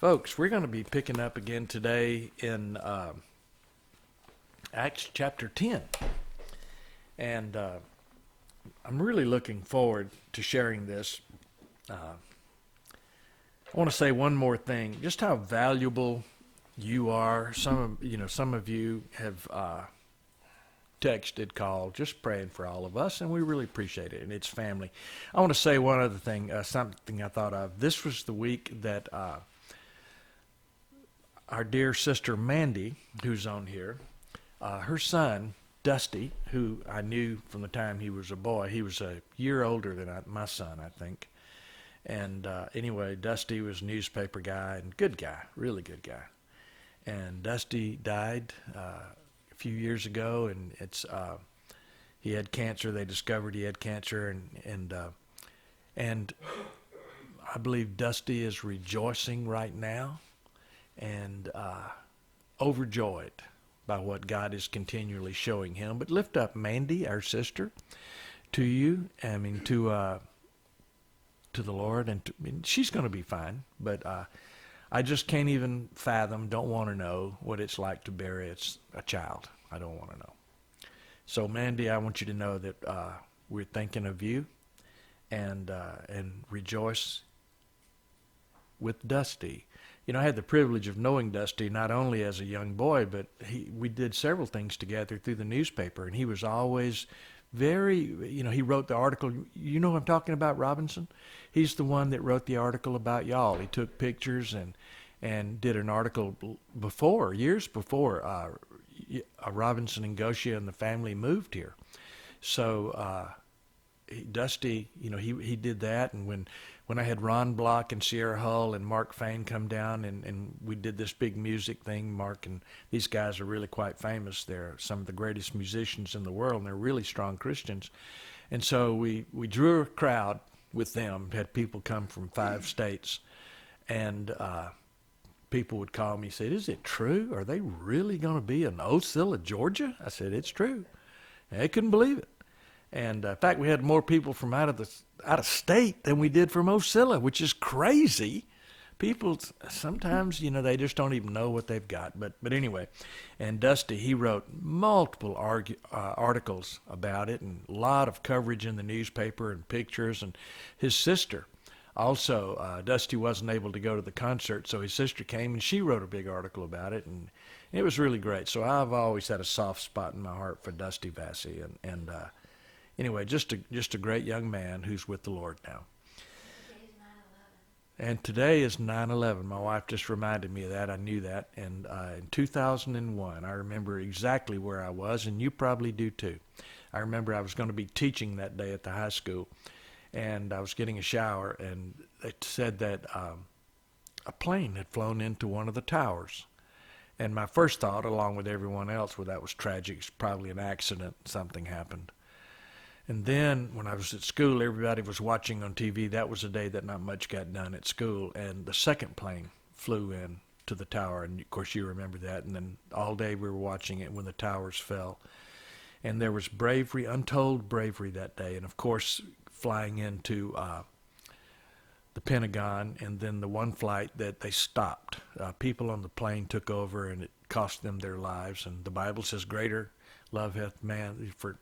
Folks, we're going to be picking up again today in Acts chapter 10. And I'm really looking forward to sharing this. I want to say one more thing, just how valuable you are. Some of you have texted, called, just praying for all of us, and we really appreciate it, and it's family. I want to say one other thing, something I thought of. This was the week that our dear sister Mandy, who's on here, her son, Dusty, who I knew from the time he was a boy. He was a year older than my son, I think. And anyway, Dusty was a newspaper guy and good guy, really good guy. And Dusty died a few years ago, and he had cancer. They discovered he had cancer, and I believe Dusty is rejoicing right now and overjoyed by what God is continually showing him. But lift up Mandy, our sister, to you. To the Lord, and she's going to be fine. But I just can't even fathom, don't want to know what it's like to bury a child. I don't want to know. So Mandy, I want you to know that we're thinking of you, and rejoice with Dusty. You know, I had the privilege of knowing Dusty not only as a young boy, but we did several things together through the newspaper, and he was always very, he wrote the article. You know what I'm talking about, Robinson? He's the one that wrote the article about y'all. He took pictures and did an article years before Robinson and Gosia and the family moved here. So Dusty, he did that, and when I had Ron Block and Sierra Hull and Mark Fain come down and we did this big music thing, Mark and these guys are really quite famous. They're some of the greatest musicians in the world, and they're really strong Christians. And so we drew a crowd with them, had people come from 5 states, and people would call me and say, "Is it true? Are they really going to be in Ocilla, Georgia?" I said, "It's true." And they couldn't believe it. And in fact, we had more people from out of state than we did from Ocilla, which is crazy. People sometimes, they just don't even know what they've got. But anyway, and Dusty, he wrote multiple articles about it, and a lot of coverage in the newspaper and pictures. And his sister, also, Dusty wasn't able to go to the concert, so his sister came and she wrote a big article about it, and it was really great. So I've always had a soft spot in my heart for Dusty Vassy, and anyway, just a great young man who's with the Lord now. And today is 9/11. My wife just reminded me of that. I knew that. And in 2001, I remember exactly where I was, and you probably do too. I remember I was going to be teaching that day at the high school, and I was getting a shower, and it said that a plane had flown into one of the towers. And my first thought, along with everyone else, well, that was tragic. It's probably an accident. Something happened. And then when I was at school, everybody was watching on TV. That was a day that not much got done at school. And the second plane flew in to the tower. And, of course, you remember that. And then all day we were watching it when the towers fell. And there was bravery, untold bravery that day. And, of course, flying into the Pentagon, and then the one flight that they stopped. People on the plane took over, and it cost them their lives. And the Bible says, greater love hath man, for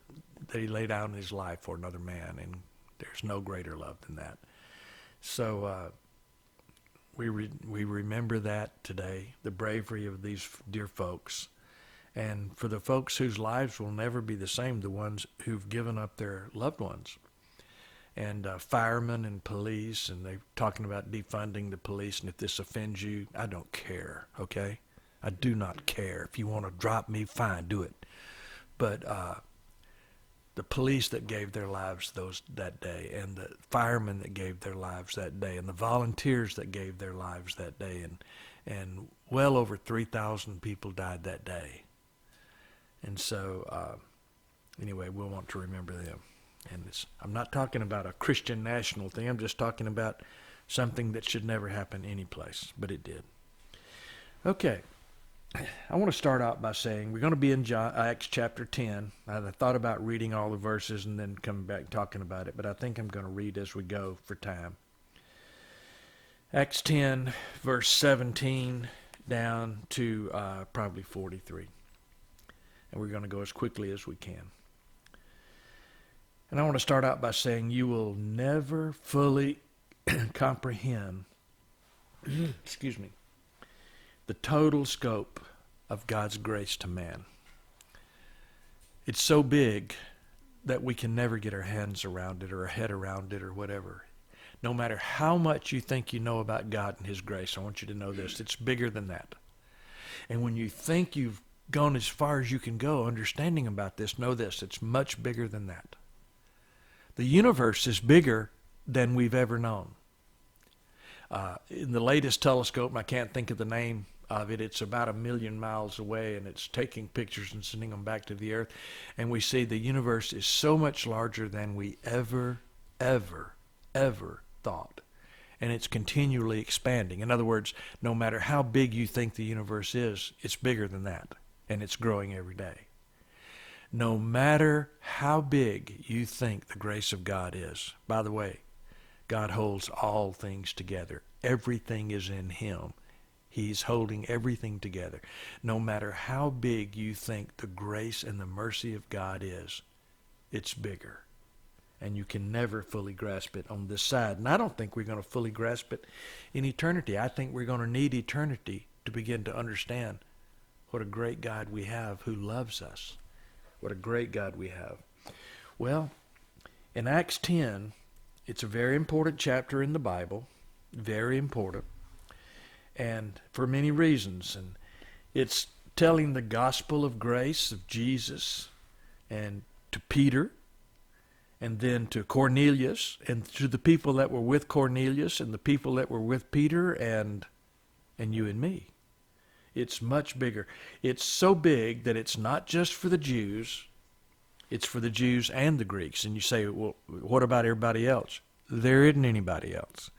that he laid down his life for another man, and there's no greater love than that. So we remember that today, the bravery of these dear folks, and for the folks whose lives will never be the same, the ones who've given up their loved ones, and firemen and police, and they're talking about defunding the police, and if this offends you, I don't care, okay? I do not care. If you want to drop me, fine, do it. But the police that gave their lives that day, and the firemen that gave their lives that day, and the volunteers that gave their lives that day, and well over 3,000 people died that day. And so anyway, we'll want to remember them. And I'm not talking about a Christian national thing. I'm just talking about something that should never happen any place, but it did. Okay. I want to start out by saying we're going to be in Acts chapter 10. I thought about reading all the verses and then coming back talking about it, but I think I'm going to read as we go for time. Acts 10, verse 17 down to probably 43. And we're going to go as quickly as we can. And I want to start out by saying you will never fully comprehend, excuse me, the total scope of God's grace to man. It's so big that we can never get our hands around it or our head around it or whatever. No matter how much you think you know about God and His grace, I want you to know this, it's bigger than that. And when you think you've gone as far as you can go understanding about this, know this, it's much bigger than that. The universe is bigger than we've ever known. In the latest telescope, I can't think of the name of it, it's about 1 million miles away, and it's taking pictures and sending them back to the earth. And we see the universe is so much larger than we ever thought. And it's continually expanding. In other words, no matter how big you think the universe is, it's bigger than that. And it's growing every day. No matter how big you think the grace of God is. By the way, God holds all things together. Everything is in Him. He's holding everything together. No matter how big you think the grace and the mercy of God is, it's bigger. And you can never fully grasp it on this side. And I don't think we're going to fully grasp it in eternity. I think we're going to need eternity to begin to understand what a great God we have who loves us. What a great God we have. Well, in Acts 10, it's a very important chapter in the Bible. Very important. And for many reasons. And it's telling the gospel of grace of Jesus and to Peter and then to Cornelius and to the people that were with Cornelius and the people that were with Peter and you and me. It's much bigger. It's so big that it's not just for the Jews. It's for the Jews and the Greeks. And you say, well, what about everybody else? There isn't anybody else.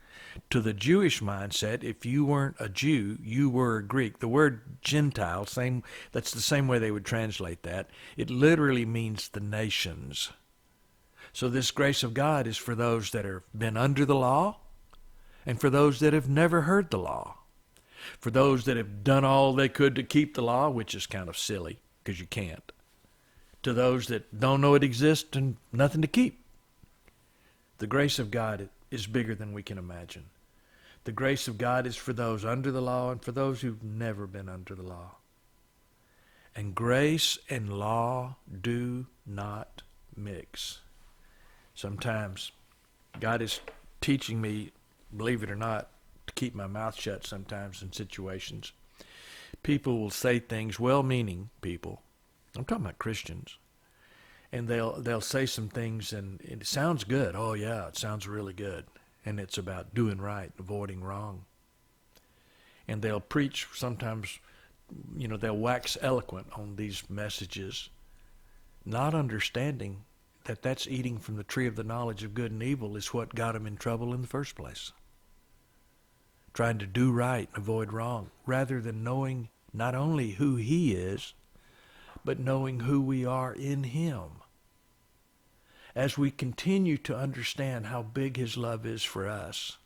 To the Jewish mindset, if you weren't a Jew, you were a Greek. The word Gentile, that's the same way they would translate that. It literally means the nations. So this grace of God is for those that have been under the law and for those that have never heard the law. For those that have done all they could to keep the law, which is kind of silly because you can't. To those that don't know it exists and nothing to keep. The grace of God is bigger than we can imagine. The grace of God is for those under the law and for those who've never been under the law. And grace and law do not mix. Sometimes God is teaching me, believe it or not, to keep my mouth shut sometimes in situations. People will say things, well-meaning people. I'm talking about Christians. And they'll say some things and it sounds good. Oh yeah, it sounds really good. And it's about doing right, avoiding wrong. And they'll preach sometimes, they'll wax eloquent on these messages, not understanding that that's eating from the tree of the knowledge of good and evil is what got them in trouble in the first place. Trying to do right and avoid wrong, rather than knowing not only who He is, but knowing who we are in Him. As we continue to understand how big His love is for us,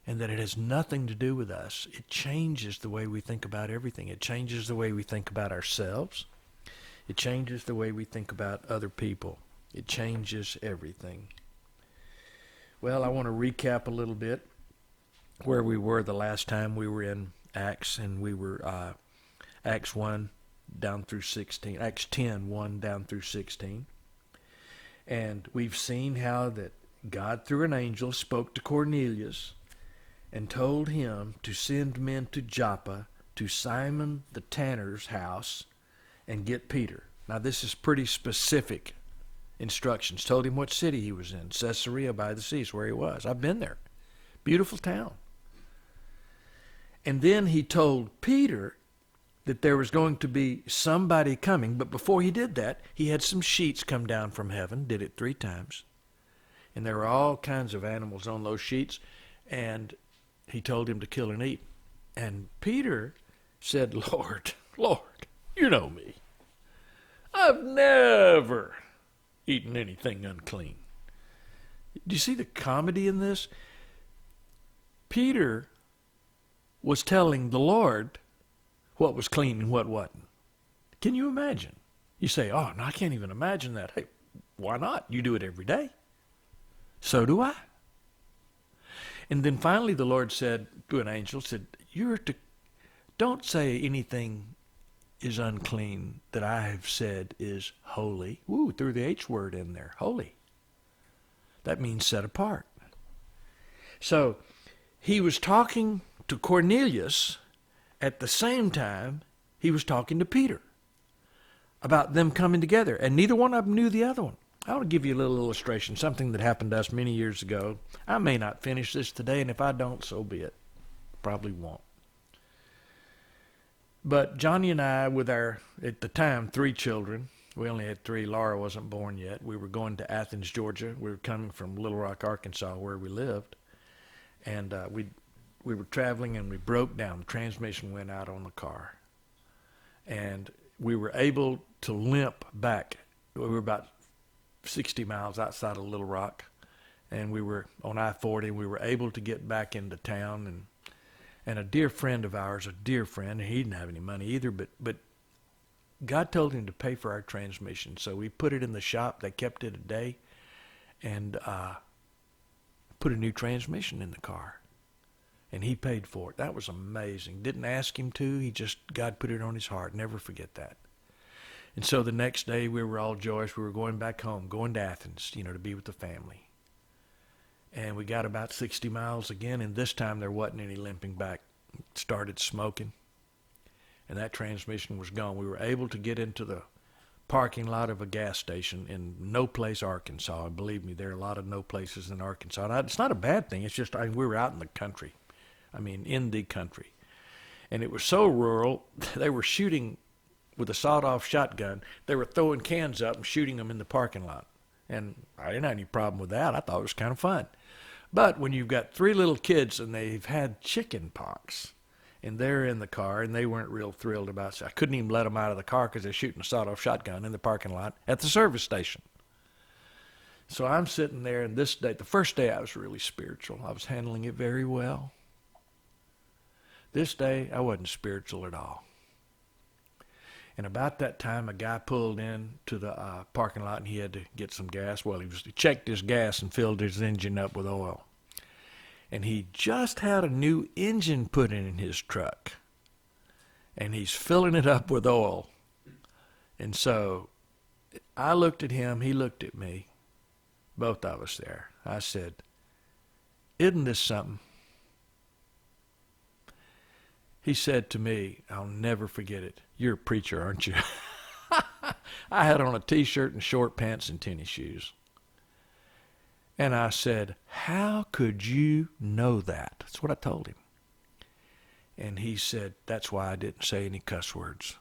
and that it has nothing to do with us, it changes the way we think about everything. It changes the way we think about ourselves. It changes the way we think about other people. It changes everything. Well, I want to recap a little bit where we were the last time we were in Acts, and we were Acts 1 down through 16, Acts 10, 1 down through 16. And we've seen how that God through an angel spoke to Cornelius and told him to send men to Joppa to Simon the tanner's house and get Peter. Now this is pretty specific instructions. Told him what city he was in. Caesarea by the sea is where he was. I've been there. Beautiful town. And then he told Peter that there was going to be somebody coming, but before he did that, he had some sheets come down from heaven, did it 3 times, and there were all kinds of animals on those sheets, and he told him to kill and eat. And Peter said, Lord, you know me. I've never eaten anything unclean. Do you see the comedy in this? Peter was telling the Lord what was clean and what wasn't. Can you imagine? You say, oh, no, I can't even imagine that. Hey, why not? You do it every day. So do I. And then finally the Lord said to an angel, said, don't say anything is unclean that I have said is holy. Ooh, threw the H word in there, holy. That means set apart. So he was talking to Cornelius at the same time he was talking to Peter about them coming together, and neither one of them knew the other one. I want to give you a little illustration, something that happened to us many years ago. I may not finish this today, and if I don't, so be it. Probably won't. But Johnny and I, with our, at the time, 3 children, we only had 3, Laura wasn't born yet. We were going to Athens, Georgia. We were coming from Little Rock, Arkansas, where we lived. And we were traveling, and we broke down. The transmission went out on the car. And we were able to limp back. We were about 60 miles outside of Little Rock, and we were on I-40. We were able to get back into town, and a dear friend of ours, a dear friend, and he didn't have any money either, but God told him to pay for our transmission, so we put it in the shop. They kept it a day, and put a new transmission in the car, and he paid for it. That was amazing. Didn't ask him to. God put it on his heart. Never forget that. And so the next day we were all joyous. We were going back home, going to Athens, to be with the family. And we got about 60 miles again, and this time there wasn't any limping back. It started smoking, and that transmission was gone. We were able to get into the parking lot of a gas station in No Place, Arkansas. And believe me, there are a lot of no places in Arkansas. And it's not a bad thing. It's just we were out in the country. In the country. And it was so rural, they were shooting with a sawed-off shotgun. They were throwing cans up and shooting them in the parking lot. And I didn't have any problem with that. I thought it was kind of fun. But when you've got 3 little kids and they've had chicken pox, and they're in the car, and they weren't real thrilled about it. I couldn't even let them out of the car because they're shooting a sawed-off shotgun in the parking lot at the service station. So I'm sitting there, and this day, the first day I was really spiritual. I was handling it very well. This day, I wasn't spiritual at all. And about that time, a guy pulled in to the parking lot, and he had to get some gas. Well, he checked his gas and filled his engine up with oil. And he just had a new engine put in his truck. And he's filling it up with oil. And so I looked at him, he looked at me, both of us there. I said, "Isn't this something?" He said to me, I'll never forget it, "You're a preacher, aren't you?" I had on a T-shirt and short pants and tennis shoes. And I said, "How could you know that?" That's what I told him. And he said, "That's why I didn't say any cuss words."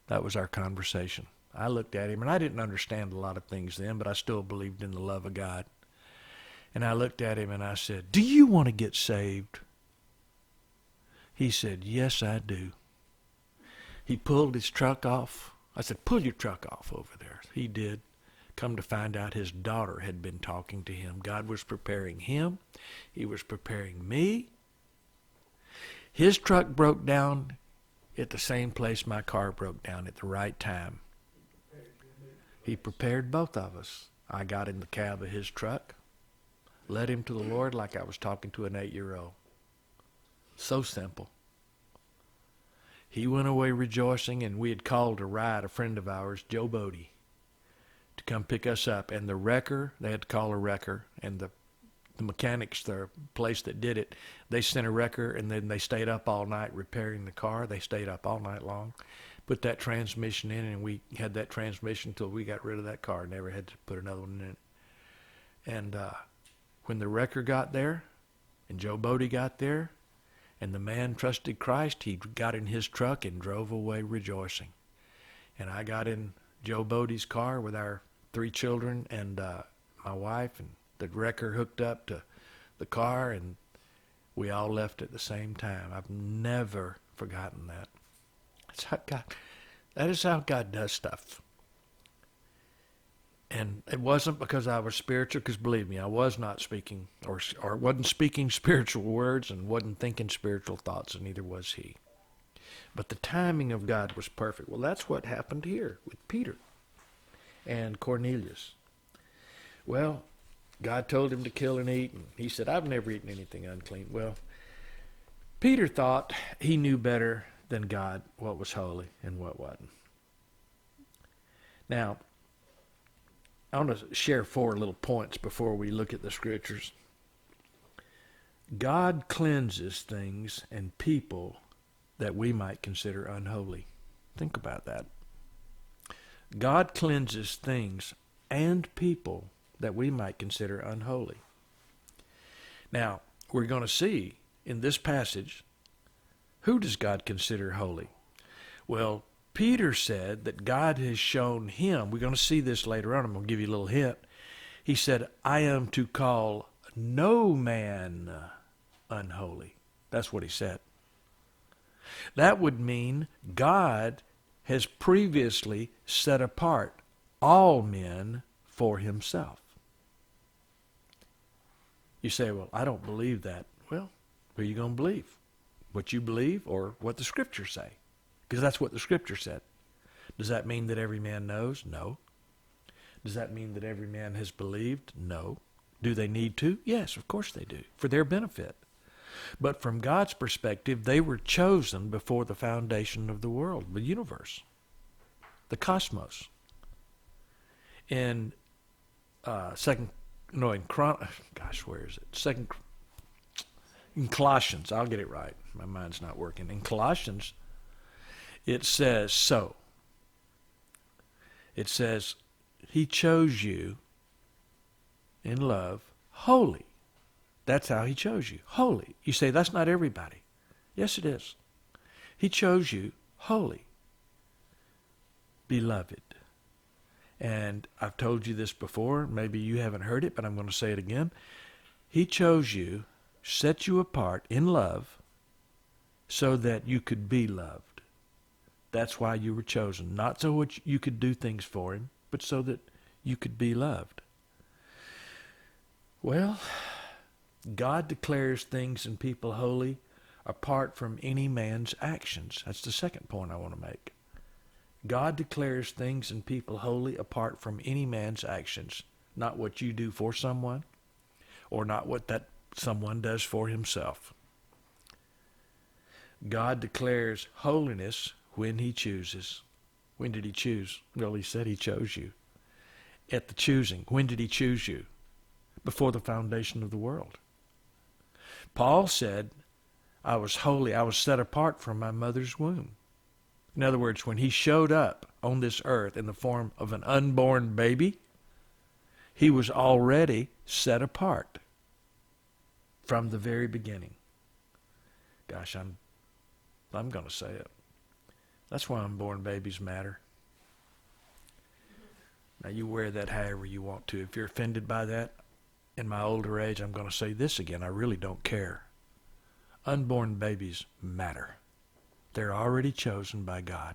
That was our conversation. I looked at him, and I didn't understand a lot of things then, but I still believed in the love of God. And I looked at him, and I said, "Do you want to get saved?" He said, "Yes, I do." He pulled his truck off. I said, "Pull your truck off over there." He did. Come to find out, his daughter had been talking to him. God was preparing him. He was preparing me. His truck broke down at the same place my car broke down at the right time. He prepared both of us. I got in the cab of his truck, led him to the Lord like I was talking to an 8-year-old. So simple. He went away rejoicing, and we had called a ride, a friend of ours, Joe Bodie, to come pick us up. And the wrecker, they had to call a wrecker, and the mechanics, the place that did it, they sent a wrecker, and then they stayed up all night repairing the car. They stayed up all night long, put that transmission in, and we had that transmission until we got rid of that car. Never had to put another one in it. And when the wrecker got there, and Joe Bodie got there, and the man trusted Christ, he got in his truck and drove away rejoicing. And I got in Joe Bodie's car with our 3 children and my wife, and the wrecker hooked up to the car, and we all left at the same time. I've never forgotten that. That is how God does stuff. And it wasn't because I was spiritual, because believe me, I was not speaking or wasn't speaking spiritual words and wasn't thinking spiritual thoughts, and neither was he. But the timing of God was perfect. Well, that's what happened here with Peter and Cornelius. Well, God told him to kill and eat, and he said, I've never eaten anything unclean. Well, Peter thought he knew better than God what was holy and what wasn't. Now, I want to share 4 little points before we look at the scriptures. God cleanses things and people that we might consider unholy. Think about that. God cleanses things and people that we might consider unholy. Now, we're going to see in this passage, who does God consider holy? Well, Peter said that God has shown him, we're going to see this later on, I'm going to give you a little hint. He said, I am to call no man unholy. That's what he said. That would mean God has previously set apart all men for himself. You say, well, I don't believe that. Well, who are you going to believe? What you believe or what the scriptures say? Because that's what the scripture said. Does that mean that every man knows? No. Does that mean that every man has believed? No. Do they need to? Yes, of course they do, for their benefit. But from God's perspective, they were chosen before the foundation of the world, the universe, the cosmos. In in Colossians, I'll get it right. My mind's not working. In Colossians, it says so. It says, he chose you in love, holy. That's how he chose you, holy. You say, that's not everybody. Yes, it is. He chose you holy, beloved. And I've told you this before. Maybe you haven't heard it, but I'm going to say it again. He chose you, set you apart in love so that you could be loved. That's why you were chosen. Not so you could do things for him, but so that you could be loved. Well, God declares things and people holy apart from any man's actions. That's the second point I want to make. God declares things and people holy apart from any man's actions. Not what you do for someone or not what that someone does for himself. God declares holiness when he chooses. When did he choose? Well, he said he chose you. At the choosing, when did he choose you? Before the foundation of the world. Paul said, I was holy, I was set apart from my mother's womb. In other words, when he showed up on this earth in the form of an unborn baby, he was already set apart from the very beginning. Gosh, I'm going to say it. That's why unborn babies matter. Now, you wear that however you want to. If you're offended by that, in my older age, I'm going to say this again. I really don't care. Unborn babies matter. They're already chosen by God.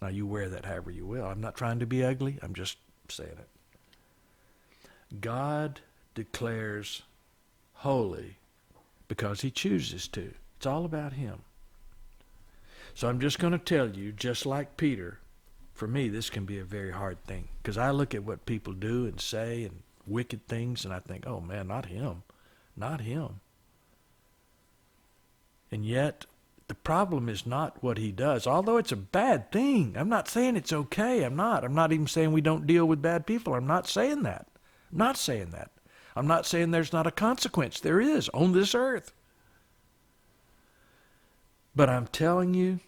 Now, you wear that however you will. I'm not trying to be ugly. I'm just saying it. God declares holy because he chooses to. It's all about him. So I'm just going to tell you, just like Peter, for me, this can be a very hard thing. Because I look at what people do and say and wicked things, and I think, oh man, not him. Not him. And yet, the problem is not what he does, although it's a bad thing. I'm not saying it's okay. I'm not even saying we don't deal with bad people. I'm not saying that. I'm not saying that. I'm not saying there's not a consequence. There is on this earth. But I'm telling you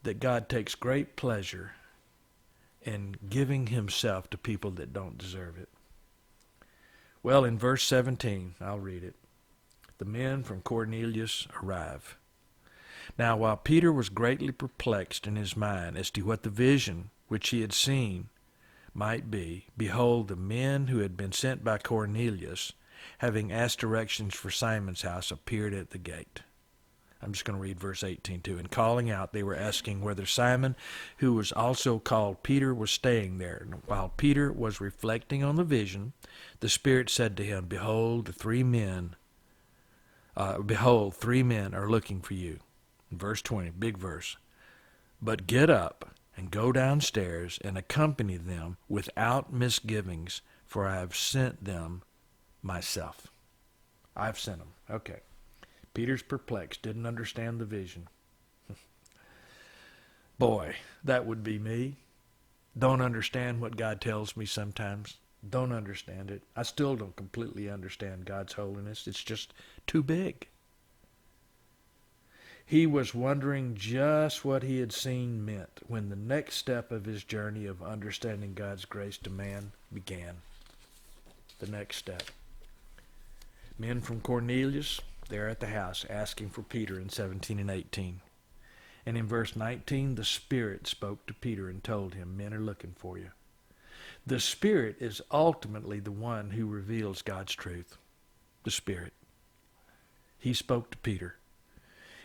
that God takes great pleasure in giving himself to people that don't deserve it. Well, in verse 17, I'll read it. The men from Cornelius arrive. Now, while Peter was greatly perplexed in his mind as to what the vision which he had seen might be, behold, the men who had been sent by Cornelius, having asked directions for Simon's house, appeared at the gate. I'm just going to read verse 18 too. And calling out, they were asking whether Simon, who was also called Peter, was staying there. And while Peter was reflecting on the vision, the Spirit said to him, Behold, three men are looking for you. In verse 20, big verse. But get up and go downstairs and accompany them without misgivings, for I have sent them myself. I've sent them. Okay. Peter's perplexed, didn't understand the vision. Boy, that would be me. Don't understand what God tells me sometimes. Don't understand it. I still don't completely understand God's holiness. It's just too big. He was wondering just what he had seen meant when the next step of his journey of understanding God's grace to man began. The next step. Men from Cornelius, they're at the house asking for Peter in 17 and 18. And in verse 19, the Spirit spoke to Peter and told him, men are looking for you. The Spirit is ultimately the one who reveals God's truth. The Spirit. He spoke to Peter.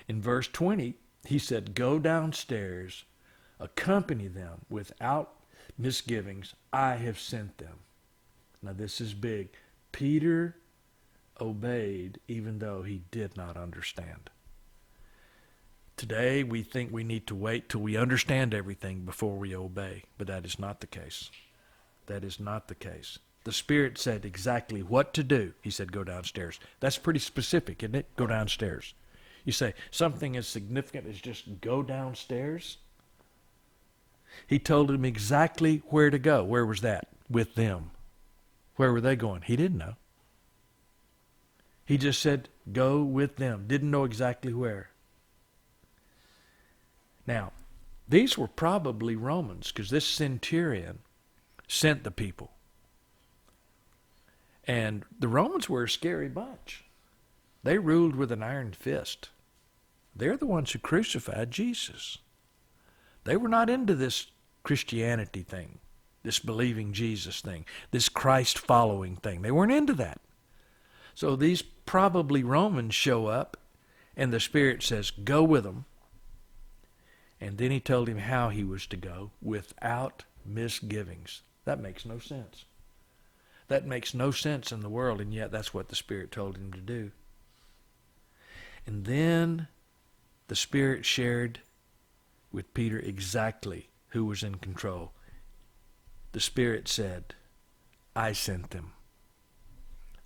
In verse 20, he said, go downstairs, accompany them without misgivings. I have sent them. Now this is big. Peter obeyed even though he did not understand. Today we think we need to wait till we understand everything before we obey, but that is not the case. That is not the case. The Spirit said exactly what to do. He said, go downstairs. That's pretty specific, isn't it? Go downstairs. You say, something as significant as just go downstairs? He told him exactly where to go. Where was that? With them. Where were they going? He didn't know. He just said, go with them. Didn't know exactly where. Now, these were probably Romans, because this centurion sent the people. And the Romans were a scary bunch. They ruled with an iron fist. They're the ones who crucified Jesus. They were not into this Christianity thing, this believing Jesus thing, this Christ-following thing. They weren't into that. So these probably Romans show up, and the Spirit says, go with them. And then he told him how he was to go without misgivings. That makes no sense. That makes no sense in the world, and yet that's what the Spirit told him to do. And then the Spirit shared with Peter exactly who was in control. The Spirit said, I sent them.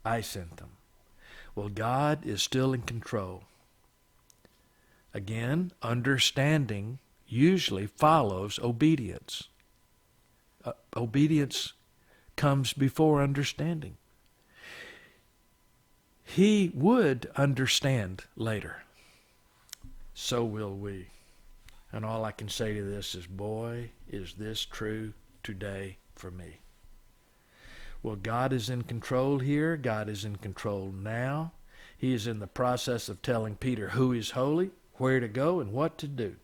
I sent them. Well, God is still in control. Again, understanding usually follows obedience. Obedience comes before understanding. He would understand later. So will we. And all I can say to this is, boy, is this true today for me. Well, God is in control here. God is in control now. He is in the process of telling Peter who is holy, where to go, and what to do.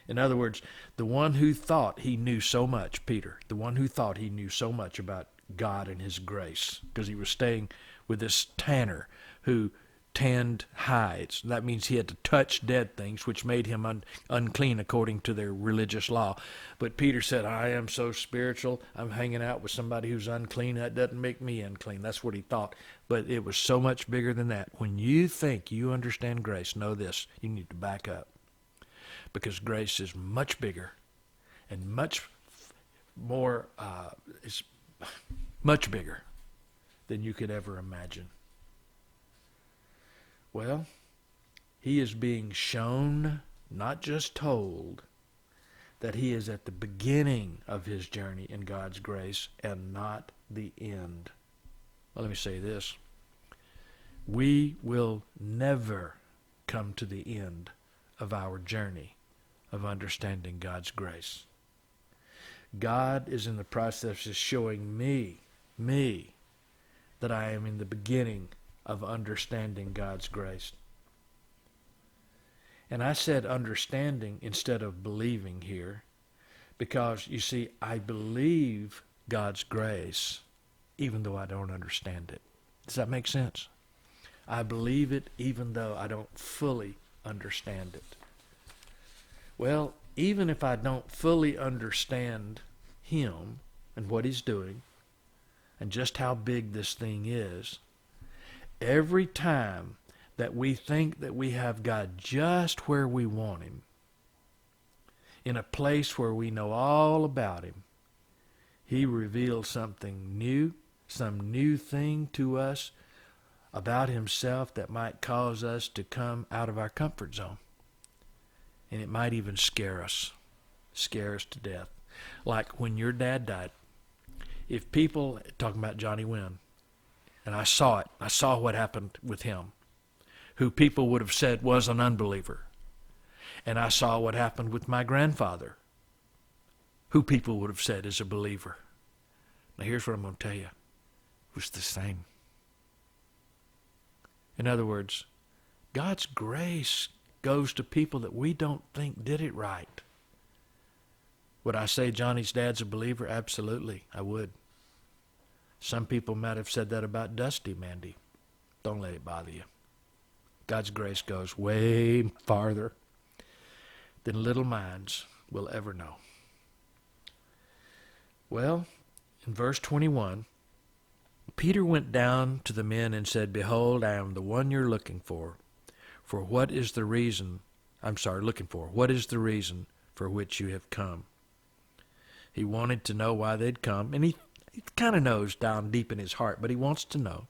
In other words, the one who thought he knew so much, Peter, the one who thought he knew so much about God and his grace, because he was staying with this tanner who tanned hides. That means he had to touch dead things, which made him unclean according to their religious law. But Peter said, I am so spiritual, I'm hanging out with somebody who's unclean. That doesn't make me unclean. That's what he thought. But it was so much bigger than that. When you think you understand grace, know this, you need to back up. Because grace is much bigger and much more, is much bigger than you could ever imagine. Well, he is being shown, not just told, that he is at the beginning of his journey in God's grace and not the end. Well, let me say this. We will never come to the end of our journey of understanding God's grace. God is in the process of showing me, that I am in the beginning of understanding God's grace. And I said understanding instead of believing here, because, you see, I believe God's grace even though I don't understand it. Does that make sense? I believe it even though I don't fully understand it. Well, even if I don't fully understand him and what he's doing and just how big this thing is, every time that we think that we have God just where we want him, in a place where we know all about him, he reveals something new, some new thing to us about himself that might cause us to come out of our comfort zone. And it might even scare us to death. Like when your dad died. If people, talking about Johnny Wynn, and I saw it, I saw what happened with him, who people would have said was an unbeliever. And I saw what happened with my grandfather, who people would have said is a believer. Now here's what I'm going to tell you. It was the same. In other words, God's grace goes to people that we don't think did it right. Would I say Johnny's dad's a believer? Absolutely, I would. Some people might have said that about Dusty, Mandy. Don't let it bother you. God's grace goes way farther than little minds will ever know. Well, in verse 21, Peter went down to the men and said, "Behold, I am the one you're looking for. What is the reason for which you have come?" He wanted to know why they'd come, and he kind of knows down deep in his heart, but he wants to know.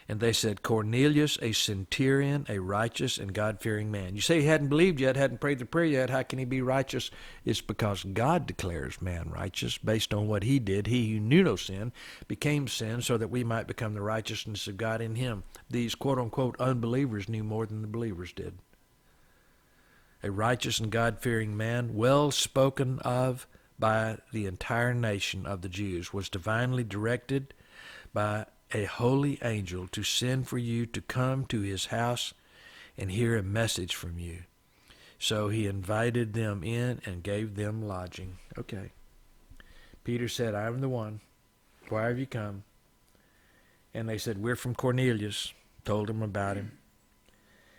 And they said, "Cornelius, a centurion, a righteous and God-fearing man." You say he hadn't believed yet, hadn't prayed the prayer yet. How can he be righteous? It's because God declares man righteous based on what he did. He who knew no sin became sin so that we might become the righteousness of God in him. These quote-unquote unbelievers knew more than the believers did. A righteous and God-fearing man, well spoken of by the entire nation of the Jews, was divinely directed by a holy angel to send for you to come to his house and hear a message from you. So he invited them in and gave them lodging. Okay. Peter said, "I am the one. Why have you come?" And they said, "We're from Cornelius." Told him about him.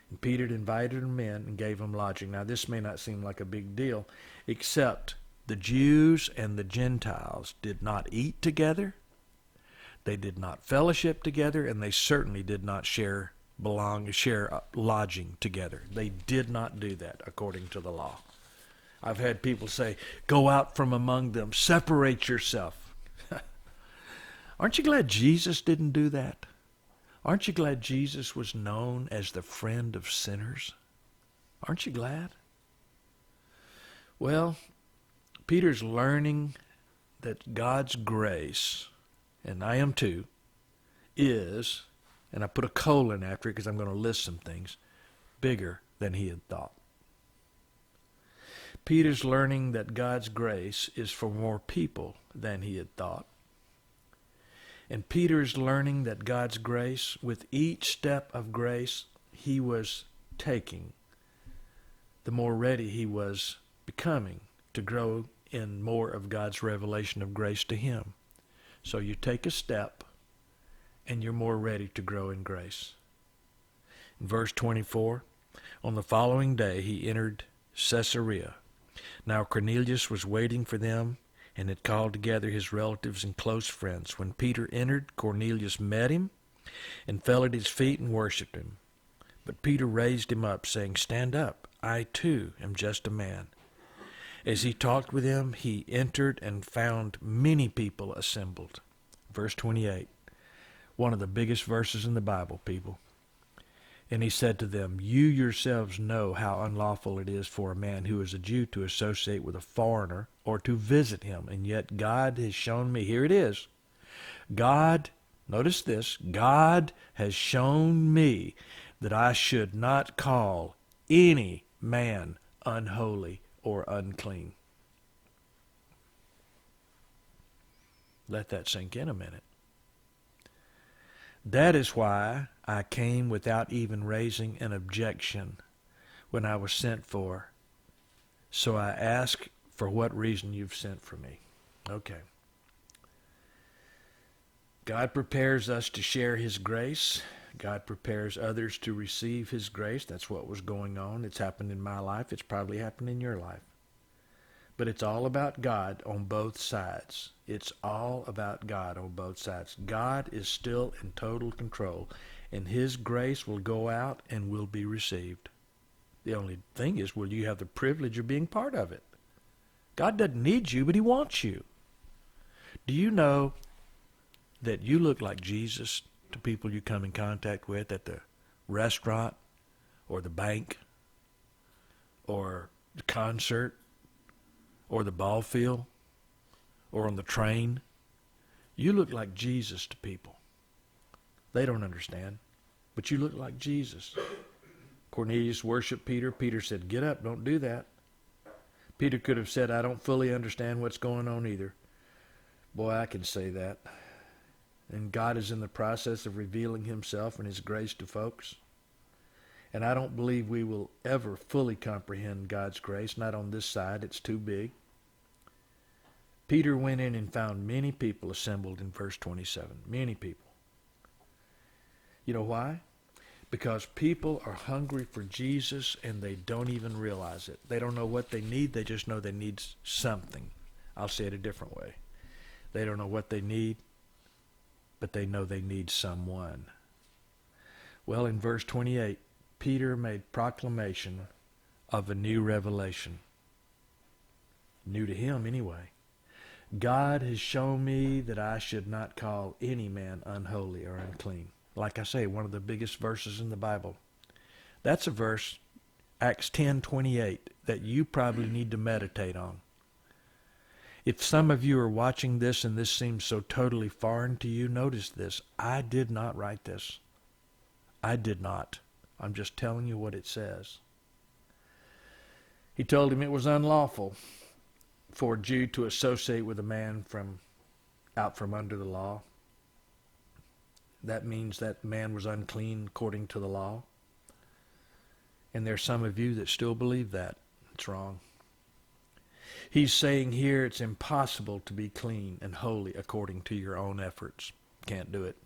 And Peter invited them in and gave them lodging. Now this may not seem like a big deal, except the Jews and the Gentiles did not eat together. They did not fellowship together, and they certainly did not share lodging together. They did not do that according to the law. I've had people say, "Go out from among them, separate yourself." Aren't you glad Jesus didn't do that? Aren't you glad Jesus was known as the friend of sinners? Aren't you glad? Well, Peter's learning that God's grace, and I am too, is, and I put a colon after it because I'm going to list some things, bigger than he had thought. Peter's learning that God's grace is for more people than he had thought. And Peter's learning that God's grace, with each step of grace he was taking, the more ready he was becoming to grow in more of God's revelation of grace to him. So you take a step, and you're more ready to grow in grace. In verse 24, on the following day he entered Caesarea. Now Cornelius was waiting for them and had called together his relatives and close friends. When Peter entered, Cornelius met him and fell at his feet and worshipped him. But Peter raised him up, saying, "Stand up, I too am just a man." As he talked with him, he entered and found many people assembled. Verse 28, one of the biggest verses in the Bible, people. And he said to them, "You yourselves know how unlawful it is for a man who is a Jew to associate with a foreigner or to visit him. And yet God has shown me," here it is, God, notice this, God has shown me that I should not call any man unholy or unclean. Let that sink in a minute. That is why I came without even raising an objection when I was sent for. So I ask for what reason you've sent for me. Okay. God prepares us to share his grace God prepares others to receive his grace. That's what was going on. It's happened in my life. It's probably happened in your life. But it's all about God on both sides. It's all about God on both sides. God is still in total control, and his grace will go out and will be received. The only thing is, will you have the privilege of being part of it? God doesn't need you, but he wants you. Do you know that you look like Jesus to people you come in contact with at the restaurant or the bank or the concert or the ball field or on the train? You look like Jesus to people. They don't understand, but you look like Jesus. Cornelius worshiped Peter. Peter said, "Get up, don't do that." Peter could have said, "I don't fully understand what's going on either." Boy, I can say that. And God is in the process of revealing himself and his grace to folks. And I don't believe we will ever fully comprehend God's grace, not on this side. It's too big. Peter went in and found many people assembled in verse 27. Many people. You know why? Because people are hungry for Jesus and they don't even realize it. They don't know what they need. They just know they need something. I'll say it a different way. They don't know what they need, but they know they need someone. Well, in verse 28, Peter made proclamation of a new revelation. New to him anyway. God has shown me that I should not call any man unholy or unclean. Like I say, one of the biggest verses in the Bible. That's a verse, Acts 10:28, that you probably need to meditate on. If some of you are watching this and this seems so totally foreign to you, notice this. I did not write this. I did not. I'm just telling you what it says. He told him it was unlawful for a Jew to associate with a man out from under the law. That means that man was unclean according to the law. And there's some of you that still believe that. It's wrong. He's saying here it's impossible to be clean and holy according to your own efforts. Can't do it.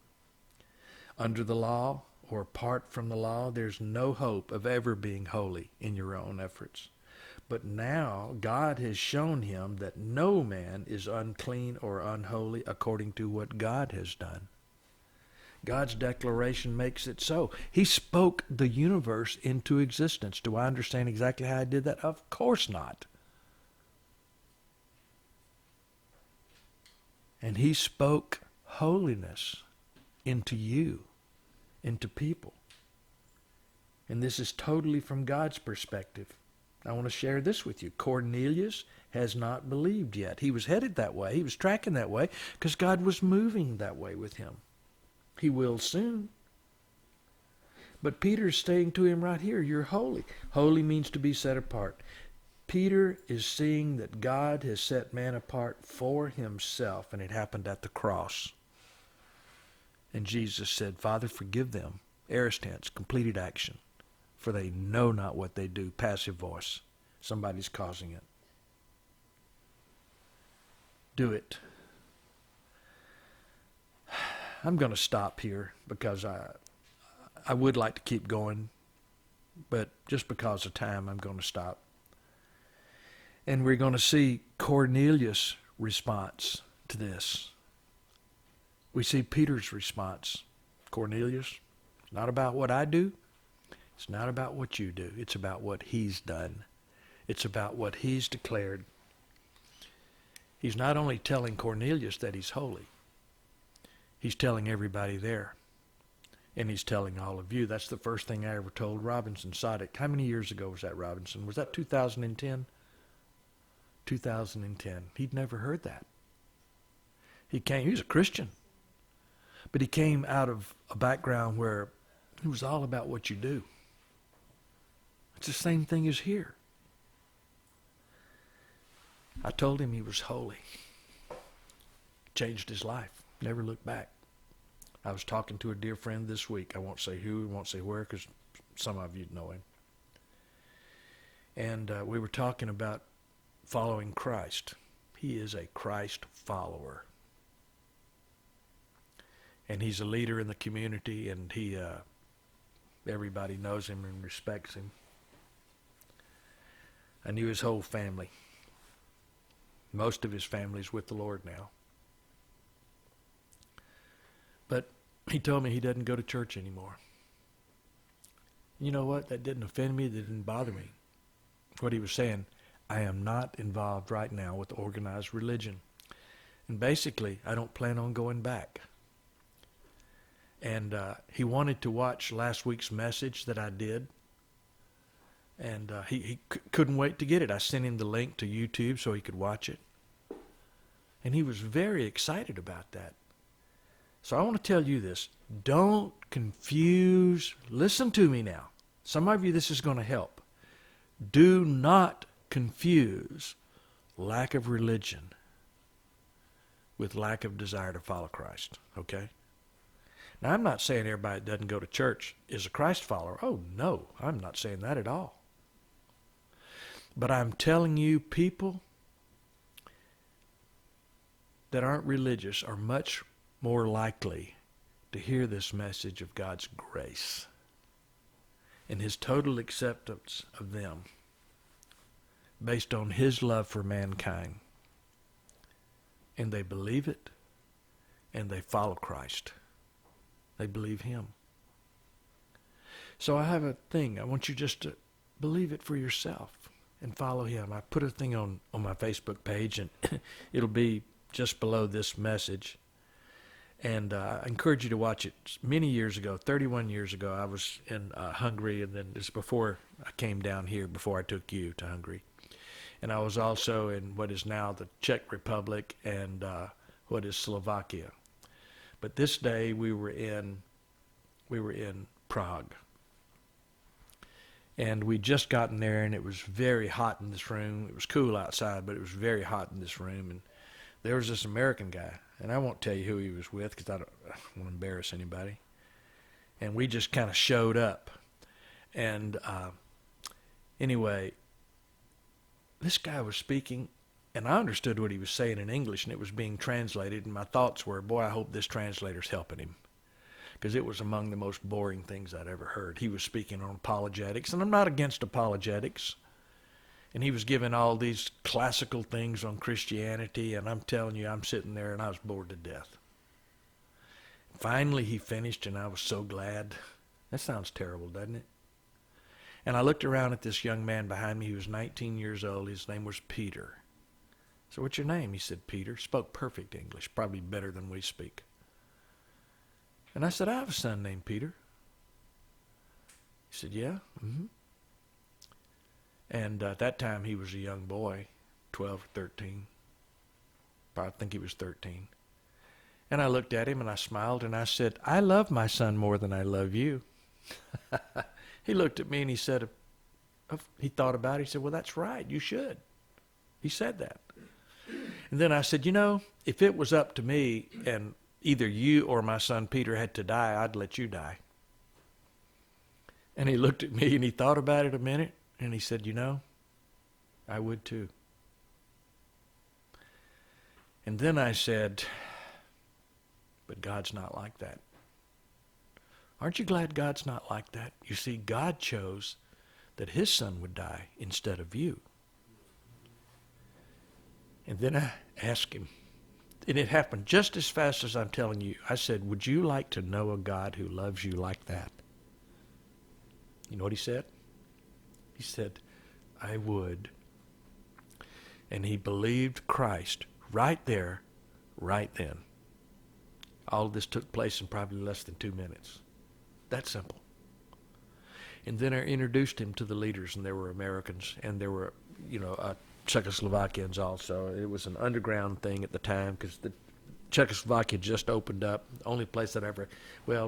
Under the law or apart from the law, there's no hope of ever being holy in your own efforts. But now God has shown him that no man is unclean or unholy according to what God has done. God's declaration makes it so. He spoke the universe into existence. Do I understand exactly how I did that? Of course not. And he spoke holiness into you, into people. And this is totally from God's perspective. I want to share this with you. Cornelius has not believed yet. He was headed that way. He was tracking that way because God was moving that way with him. He will soon. But Peter's saying to him right here, you're holy. Holy means to be set apart. Peter is seeing that God has set man apart for himself, and it happened at the cross. And Jesus said, Father, forgive them. Aorist tense, completed action. For they know not what they do. Passive voice. Somebody's causing it. Do it. I'm going to stop here because I would like to keep going, but just because of time, I'm going to stop. And we're going to see Cornelius' response to this. We see Peter's response. Cornelius, it's not about what I do. It's not about what you do. It's about what he's done. It's about what he's declared. He's not only telling Cornelius that he's holy. He's telling everybody there. And he's telling all of you. That's the first thing I ever told Robinson Sodick. How many years ago was that, Robinson? Was that 2010? 2010. He'd never heard that. He was a Christian. But he came out of a background where it was all about what you do. It's the same thing as here. I told him he was holy. Changed his life. Never looked back. I was talking to a dear friend this week. I won't say who, won't say where, because some of you know him. And we were talking about following Christ. He is a Christ follower. and he's a leader in the community, and everybody knows him and respects him. I knew his whole family. Most of his family's with the Lord now. But he told me he doesn't go to church anymore. You know what? That didn't offend me. That didn't bother me. What he was saying, I am not involved right now with organized religion. And basically, I don't plan on going back. And he wanted to watch last week's message that I did. And he couldn't wait to get it. I sent him the link to YouTube so he could watch it. And he was very excited about that. So I want to tell you this. Don't confuse. Listen to me now. Some of you, this is going to help. Do not confuse lack of religion with lack of desire to follow Christ. Okay? Now, I'm not saying everybody that doesn't go to church is a Christ follower. Oh, no. I'm not saying that at all. But I'm telling you, people that aren't religious are much more likely to hear this message of God's grace and his total acceptance of them based on his love for mankind. And they believe it, and they follow Christ. They believe him. So I have a thing. I want you just to believe it for yourself and follow him. I put a thing on my Facebook page, and it'll be just below this message. And I encourage you to watch it. Many years ago, 31 years ago, I was in Hungary, and then this before I came down here, before I took you to Hungary. And I was also in what is now the Czech Republic and what is Slovakia. But this day we were in Prague. And we'd just gotten there, and it was very hot in this room. It was cool outside, but it was very hot in this room. And there was this American guy, and I won't tell you who he was with because I don't want to embarrass anybody. And we just kind of showed up. And anyway, this guy was speaking, and I understood what he was saying in English, and it was being translated. And my thoughts were, boy, I hope this translator's helping him, because it was among the most boring things I'd ever heard. He was speaking on apologetics, and I'm not against apologetics. And he was giving all these classical things on Christianity, and I'm telling you, I'm sitting there, and I was bored to death. Finally, he finished, and I was so glad. That sounds terrible, doesn't it? And I looked around at this young man behind me. He was 19 years old. His name was Peter. So what's your name? He said, Peter. Spoke perfect English, probably better than we speak. And I said, I have a son named Peter. He said, yeah? Mm-hmm. And at that time, he was a young boy, 12 or 13. I think he was 13. And I looked at him, and I smiled, and I said, I love my son more than I love you. He looked at me, and he said, he thought about it. He said, well, that's right. You should. He said that. And then I said, you know, if it was up to me and either you or my son Peter had to die, I'd let you die. And he looked at me, and he thought about it a minute, and he said, you know, I would too. And then I said, but God's not like that. Aren't you glad God's not like that? You see, God chose that his son would die instead of you. And then I asked him, and it happened just as fast as I'm telling you. I said, would you like to know a God who loves you like that? You know what he said? He said, I would. And he believed Christ right there, right then. All of this took place in probably less than 2 minutes. That simple. And then I introduced him to the leaders, and there were Americans, and there were, Czechoslovakians also. It was an underground thing at the time because the Czechoslovakia just opened up. The only place that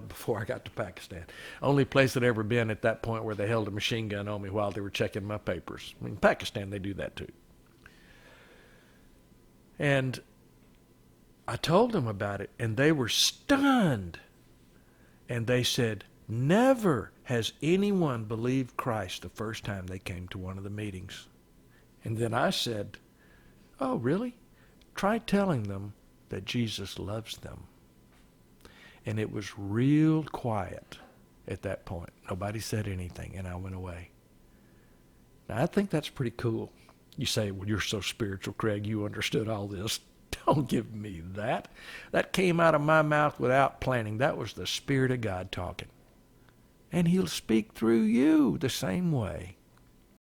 before I got to Pakistan, only place I'd ever been at that point where they held a machine gun on me while they were checking my papers. I mean, in Pakistan, they do that too. And I told them about it, and they were stunned. And they said, never has anyone believed Christ the first time they came to one of the meetings. And then I said, oh, really? Try telling them that Jesus loves them. And it was real quiet at that point. Nobody said anything, and I went away. Now, I think that's pretty cool. You say, well, you're so spiritual, Craig. You understood all this. Don't give me that. That came out of my mouth without planning. That was the Spirit of God talking. And he'll speak through you the same way.